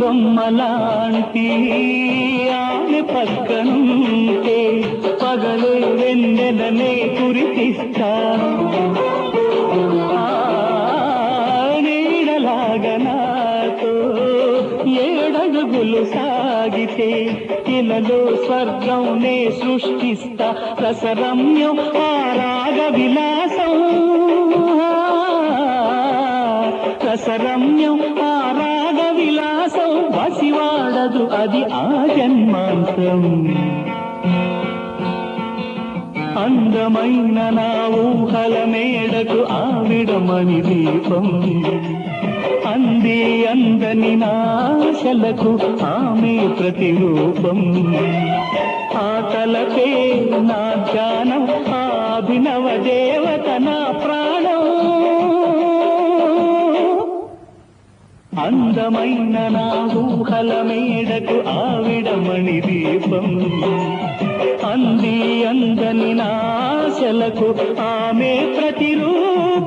బొమ్మలాంటి ఆమె పక్కనుంటే పగలే వెన్నెలనే కురిపిస్తా నీడలాగా నాతో ఏడడుగులు సాగితే ఇలలో స్వర్గం నే సృష్టిస్తా రసరమ్యం ఆరాగ విలాసం రసరమ్యం ఆరాగ విలాసం వసివాడదు అది ఆ జన్మాంతం అందమైన నా ఊహల మేడకు ఆవిడమణి దీపం అంది అందని నాశలకు ఆమె ప్రతిరూపం ఆ తలపే నా ధ్యానం ఆ అభినవ దేవత నా ప్రాణం అందమైన నా ఊహల మేడకు ఆవిడమణి దీపం అంది అందని నాశలకు ఆమె ప్రతిరూపం